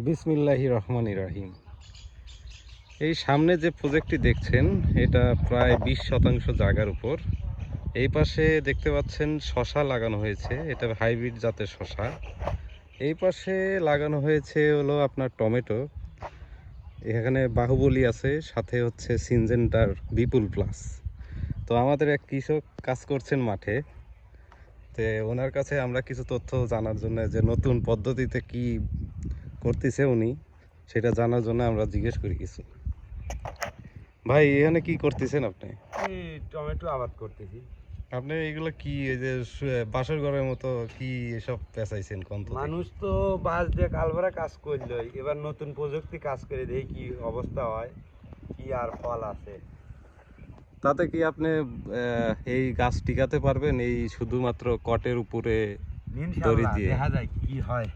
বিসমিল্লাহির রহমানির রহিম। এই সামনে যে প্রজেক্টটি দেখছেন এটা প্রায় 20% জায়গার উপর। এই পাশে দেখতে পাচ্ছেন শশা লাগানো হয়েছে, এটা হাইব্রিড জাতের শশা। এই পাশে লাগানো হয়েছে হলো আপনার টমেটো। এখানে বাহুবলী আছে, সাথে হচ্ছে সিনজেন্টার বিপুল প্লাস। তো আমাদের এক কৃষক কাজ করছেন মাঠে, তো ওনার কাছে আমরা কিছু তথ্য জানার জন্য যে নতুন পদ্ধতিতে কি করতেছে উনি, সেটা জানার জন্য আমরা জিজ্ঞেস করি কিছু। ভাই এখানে কি করতেছেন আপনি? এই টমেটো আবাদ করতেছি। আপনি এইগুলো কি এই যে বাসর ঘরের মতো কি এসব পেঁচাইছেন কোন তো? মানুষ তো বাঁশ দিয়ে কালভরা কাজ করলো, এবার নতুন প্রযুক্তি কাজ করে দেখি কি অবস্থা হয়, কি আর ফল আছে। তাতে কি আপনি এই গাছ টিকাতে পারবেন এই শুধুমাত্র কটের উপরে দড়ি ইনশাআল্লাহ দিয়ে? দেখা যায় কি হয়।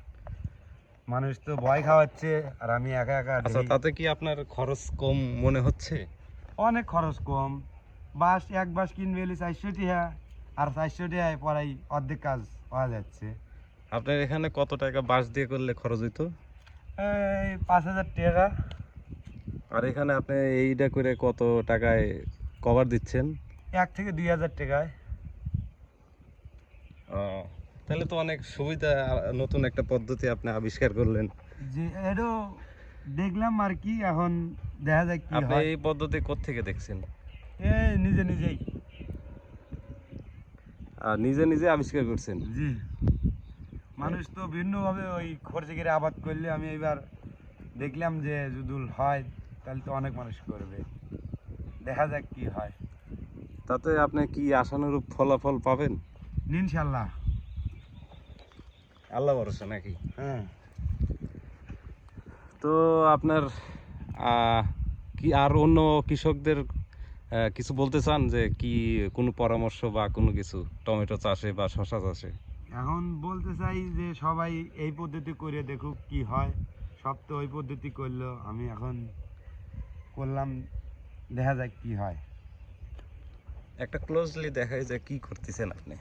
মানুষ তো ভয় খাওয়াচ্ছে আর আমি একা একা আচ্ছা, তাতে কি আপনার খরচ কম মনে হচ্ছে? অনেক খরচ কম। বাঁশ এক বাঁশ কিনবে এলে 400 টাকা, আর 400 টাকায় পরাই অর্ধেক কাজ পাওয়া যাচ্ছে। আপনার এখানে কত টাকা বাঁশ দিয়ে করলে খরচ হইতো? এই 5000 টাকা। আর এখানে আপনি এইটা করে কত টাকায় কভার দিচ্ছেন? 1 থেকে 2000 টাকায়। ও, তাহলে তো অনেক সুবিধা। নতুন একটা পদ্ধতি আপনি আবিষ্কার করলেন। যে এরও দেখলাম আর কি, এখন দেখা যায় কি আপনি হয়। এই পদ্ধতি কোত্থেকে দেখছেন? এই নিজে নিজেই। আর নিজে নিজে আবিষ্কার করছেন? জি। মানুষ তো ভিন্নভাবে ওই খরচে করে আবাদ করলে, আমি এবার দেখলাম যে যদি হয় তাহলে তো অনেক মানুষ করবে, দেখা যাক কি হয়। তাতে আপনি কি আশানুরূপ ফলাফল পাবেন? ইনশাল্লাহ। আল্লাহ ভরসা নাকি? হ্যাঁ। তো আপনার কি আর অন্য কৃষকদের কিছু বলতে চান যে কি কোনো পরামর্শ বা কোনো কিছু টমেটো চাষে বা শসা চাষে? এখন বলতে চাই যে সবাই এই পদ্ধতি করে দেখুক কি হয়। সব তো ওই পদ্ধতি করলো, আমি এখন করলাম, দেখা যাক কি হয়। একটা ক্লোজলি দেখায় যে কি করতেছেন আপনি।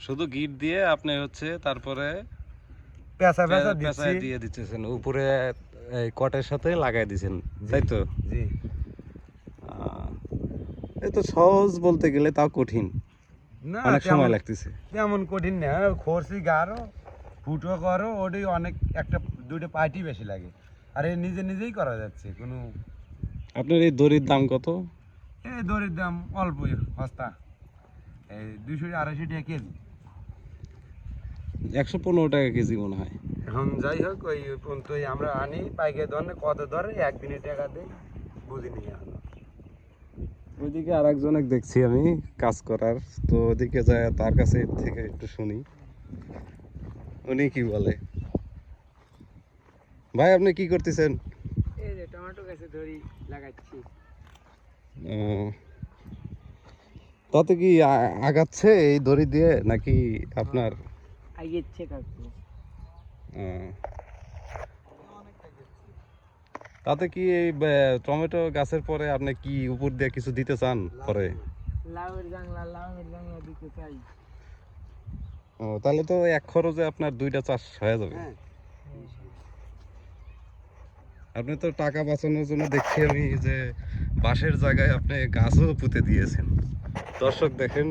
শুধু গিট দিয়ে আপনি হচ্ছে তারপরে পেঁচা পেঁচা দিচ্ছি। পেঁচায় দিয়ে দিতেছেন উপরে, এই কটের সাথে লাগাই দিছেন, তাই তো? জি। এই তো সহজ বলতে গেলে তাও কঠিন, না অনেক সময় লাগতেছে। তেমন কঠিন না, খরচি গাড়ো ফুটো করো, ওটাই অনেক, একটা দুটো পাইটি বেশি লাগে। আর এই নিজে নিজেই করা যাচ্ছে কোনো। আপনার এই দড়ির দাম কত? এই দড়ির দাম অল্পই, সস্তা, এই 200-250 টাকা কেজি। 115 টাকা কেজি মনে হয়। এখন যাই হোক, ওই পর্যন্তই আমরা আনি পাইকারি ধরে, কত ধরে একদিনে টাকা দেয় বুঝিনি এখন। ওইদিকে আর একজনের দেখছি আমি কাজ করার, তো ওদিকে যায় তার কাছে থেকে একটু শুনি উনি কি বলে। ভাই আপনি কি করতেছেন? এই যে টমেটো গাছে দড়ি লাগাচ্ছি। তাতে কি আগাচ্ছে এই দড়ি দিয়ে নাকি আপনার? আগেচ্ছে কাকু। আহ, তাতে কি এই টমেটো গাছের পরে আপনি কি উপর দিয়ে কিছু দিতে চান পরে? লাউয়ের জাংলা দিতে চাই। ও, তাহলে তো এক খরচে আপনার দুইটা চাষ হয়ে যাবে। হ্যাঁ। আপনি তো টাকা বাঁচানোর জন্য দেখছি আমি যে বাঁশের জায়গায় আপনি গাছও পুঁতে দিয়েছেন। দর্শক দেখেন